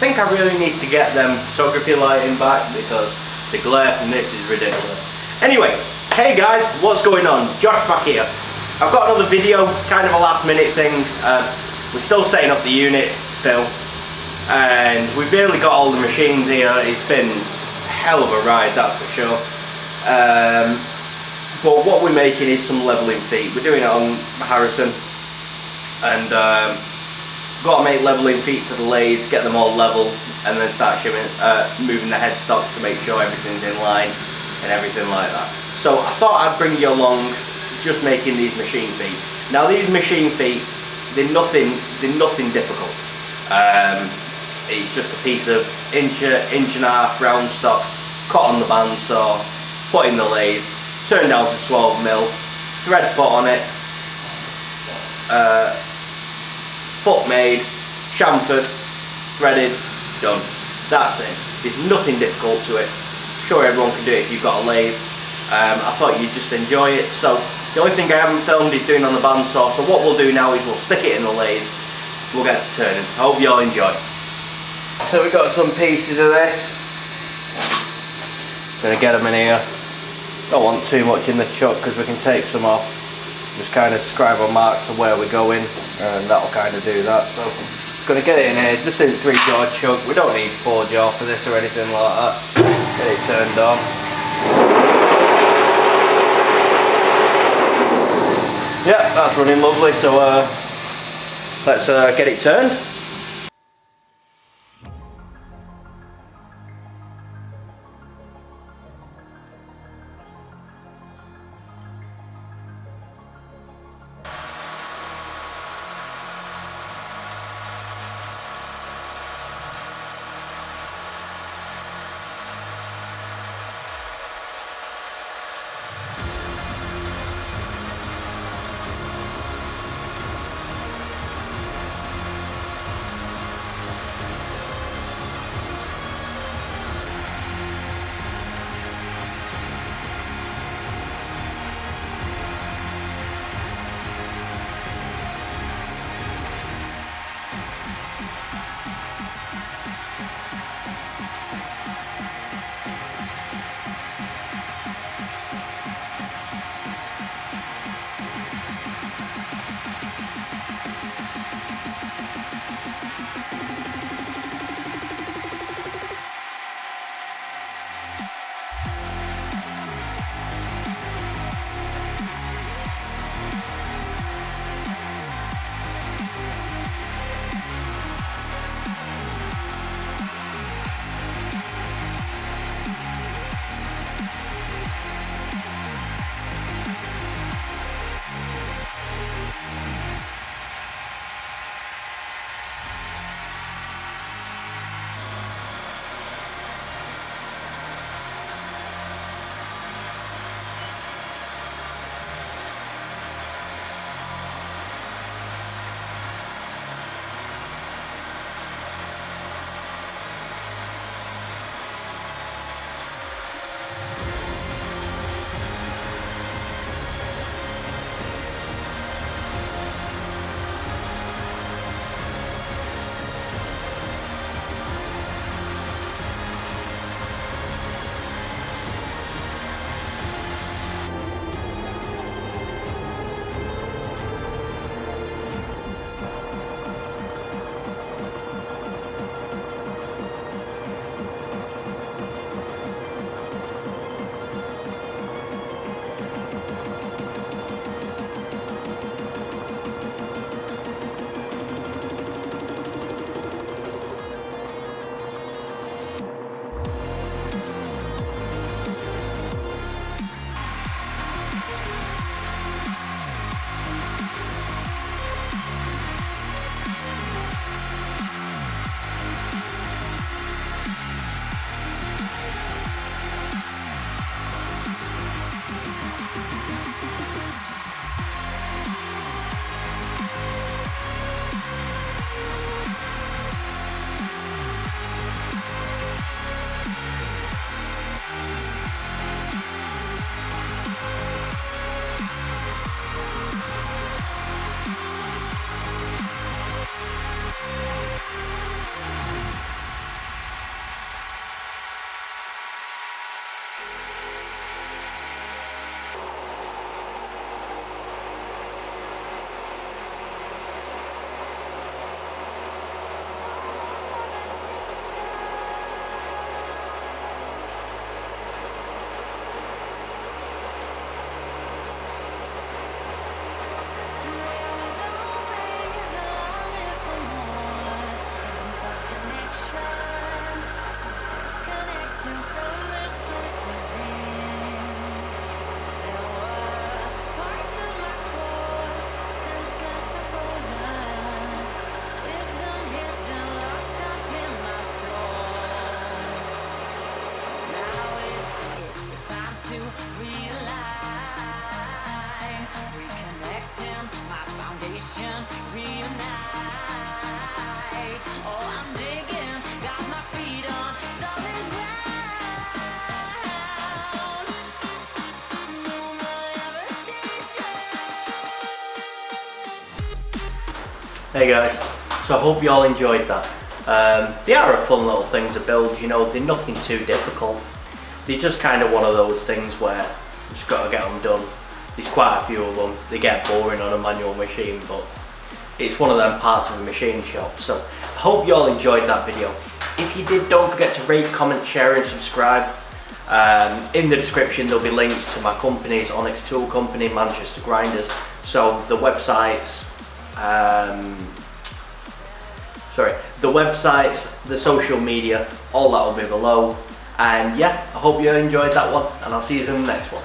think I really need to get them photography lighting back because the glare from this is ridiculous. Anyway, hey guys, what's going on? Josh back here. I've got another video, kind of a last minute thing. We're still setting up the units still, and we've barely got all the machines here. It's been a hell of a ride, that's for sure. But what we're making is some leveling feet. We're doing it on Harrison, and got to make leveling feet to the lathes, get them all level, and then start moving the headstocks to make sure everything's in line and everything like that. So I thought I'd bring you along just making these machine feet. Now these machine feet, they're nothing difficult. It's just a piece of inch and a half round stock, cut on the bandsaw, put in the lathe, turn down to 12mm, thread put on it, foot made, chamfered, threaded, done. That's it. There's nothing difficult to it. I'm sure everyone can do it if you've got a lathe. I thought you'd just enjoy it. So the only thing I haven't filmed is doing on the bandsaw. So what we'll do now is we'll stick it in the lathe. We'll get to turning. I hope you all enjoy. So we've got some pieces of this. Gonna get them in here. Don't want too much in the chuck because we can take some off. Just kind of scribe a mark to where we're going, and that'll kind of do that. So gonna get it in here, just in 3-jaw chuck. We don't need 4-jaw for this or anything like that. Get it turned on. Yeah, that's running lovely. So let's get it turned. Hey guys, so I hope you all enjoyed that. They are a fun little thing to build, you know, they're nothing too difficult. They're just kind of one of those things where you just got to get them done. There's quite a few of them. They get boring on a manual machine, but it's one of them parts of a machine shop. So I hope you all enjoyed that video. If you did, don't forget to rate, comment, share and subscribe. In the description there'll be links to my companies, Onyx Tool Company, Manchester Grinders. So the websites, the social media, all that will be below. And yeah, I hope you enjoyed that one, and I'll see you in the next one.